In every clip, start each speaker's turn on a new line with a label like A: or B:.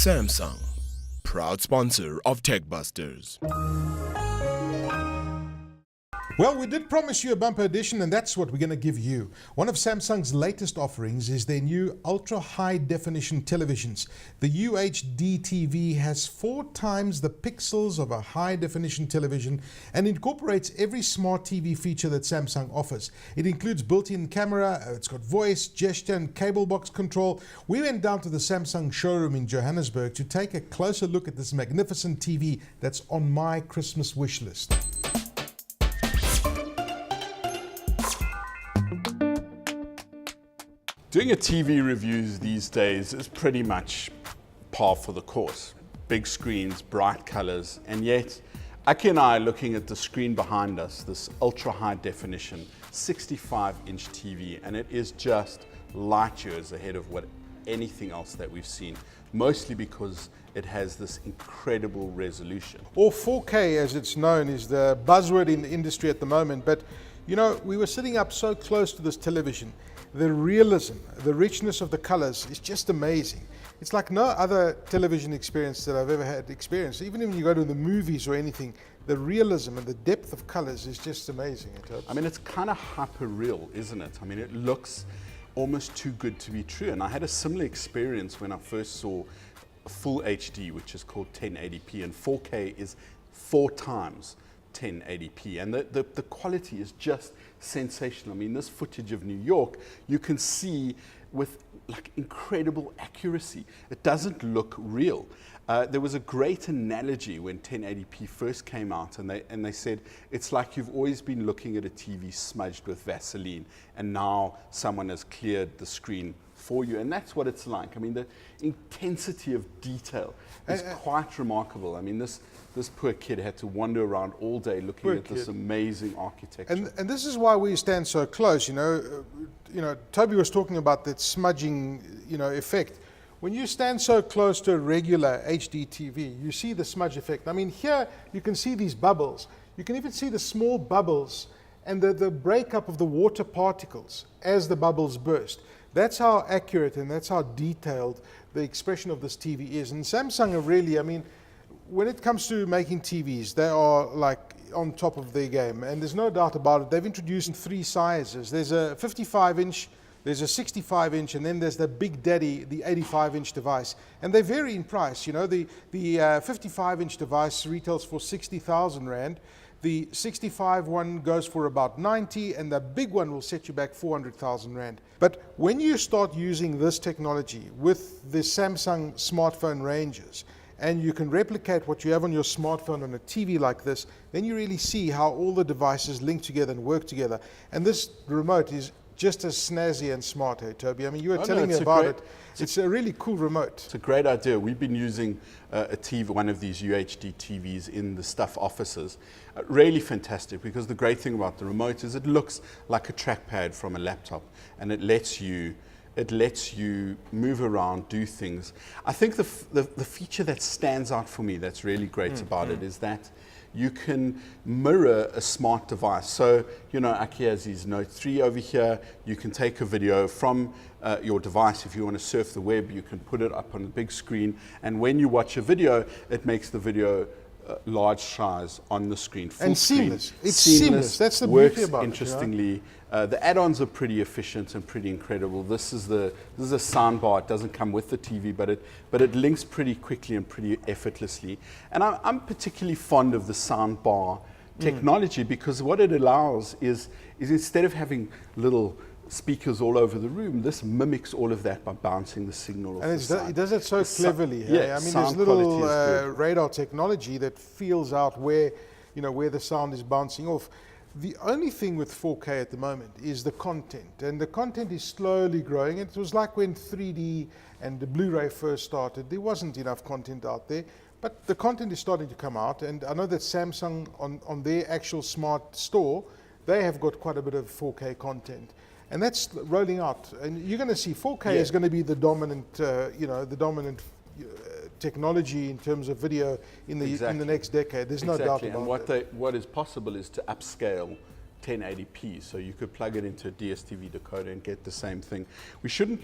A: Samsung, proud sponsor of Tech Busters.
B: Well, we did promise you a bumper edition, and that's what we're going to give you. One of Samsung's latest offerings is their new ultra-high definition televisions. The UHDTV has 4 times the pixels of a high definition television and incorporates every smart TV feature that Samsung offers. It includes built-in camera, it's got voice, gesture and cable box control. We went down to the Samsung showroom in Johannesburg to take a closer look at this magnificent TV that's on my Christmas wish list.
C: Doing a TV reviews these days is pretty much par for the course. Big screens, bright colors, and yet Aki and I are looking at the screen behind us, this ultra high definition 65-inch TV, and it is just light years ahead of what anything else that we've seen, mostly because it has this incredible resolution.
B: Or 4K as it's known is the buzzword in the industry at the moment, but you know, we were sitting up so close to this television. The realism, the richness of the colors is just amazing. It's like no other television experience that I've ever had experienced. Even when you go to the movies or anything, the realism and the depth of colors is just amazing.
C: I mean, it's kind of hyper real, isn't it? I mean, it looks almost too good to be true. And I had a similar experience when I first saw full HD, which is called 1080p, and 4K is 4 times 1080p, and the quality is just sensational. I mean, this footage of New York, you can see with like incredible accuracy. It doesn't look real. There was a great analogy when 1080p first came out, and they said it's like you've always been looking at a TV smudged with Vaseline, and now someone has cleared the screen for you, and that's what it's like. I mean, the intensity of detail is quite remarkable. I mean, this poor kid had to wander around all day looking at this amazing architecture.
B: And this is why we stand so close. You know, Toby was talking about that smudging, effect. When you stand so close to a regular HD TV, you see the smudge effect. I mean, here you can see these bubbles. You can even see the small bubbles and the breakup of the water particles as the bubbles burst. That's how accurate and that's how detailed the expression of this TV is. And Samsung are really, I mean, when it comes to making TVs, they are like on top of their game. And there's no doubt about it. They've introduced 3 sizes. There's a 55-inch, there's a 65-inch, and then there's the big daddy, the 85-inch device. And they vary in price. You know, the 55-inch device retails for 60,000 Rand. The 65 one goes for about 90, and the big one will set you back 400,000 Rand. But when you start using this technology with the Samsung smartphone ranges, and you can replicate what you have on your smartphone on a TV like this, then you really see how all the devices link together and work together. And this remote is just as snazzy and smart, hey, Toby? I mean, you were telling me about it. It's a really cool remote.
C: It's a great idea. We've been using a TV, one of these UHD TVs in the staff offices. Really fantastic, because the great thing about the remote is it looks like a trackpad from a laptop, and it lets you move around, do things. I think the feature that stands out for me that's really great about it is that you can mirror a smart device. So, you know, Aki has his Note 3 over here. You can take a video from your device. If you want to surf the web, you can put it up on the big screen. And when you watch a video, it makes the video large size on the screen, full
B: and
C: screen.
B: Seamless. It's seamless. That's the
C: Works
B: beauty about
C: interestingly. It, the add-ons are pretty efficient and pretty incredible. This is a soundbar. It doesn't come with the TV, but it links pretty quickly and pretty effortlessly. And I'm particularly fond of the soundbar technology, because what it allows is instead of having little speakers all over the room, this mimics all of that by bouncing the signal off the side.
B: It does it so cleverly.
C: Yeah,
B: I mean, there's little radar technology that feels out where the sound is bouncing off. The only thing with 4K at the moment is the content, and the content is slowly growing. It was like when 3D and the Blu-ray first started, there wasn't enough content out there, but the content is starting to come out, and I know that Samsung on their actual smart store, they have got quite a bit of 4K content. And that's rolling out, and you're going to see 4K is going to be the dominant, technology in terms of video in the next decade. There's no doubt about
C: it. And what is possible is to upscale 1080p, so you could plug it into a DSTV decoder and get the same thing. We shouldn't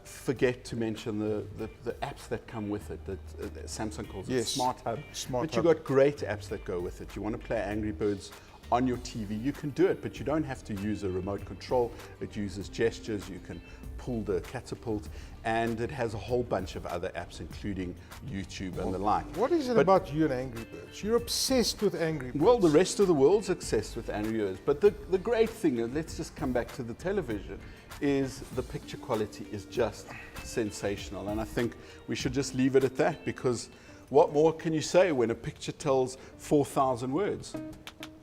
C: forget to mention the apps that come with it. That Samsung calls it
B: Yes.
C: Smart Hub.
B: Smart
C: But you've
B: Hub.
C: got great apps that go with it. You want to play Angry Birds on your TV, you can do it, but you don't have to use a remote control. It uses gestures. You can pull the catapult, and it has a whole bunch of other apps, including YouTube and the like.
B: What is it
C: But-
B: about you and Angry Birds? You're obsessed with Angry Birds.
C: Well, the rest of the world's obsessed with Angry Birds. But the great thing, and let's just come back to the television, is the picture quality is just sensational. And I think we should just leave it at that, because what more can you say when a picture tells 4,000 words?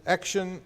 B: Action,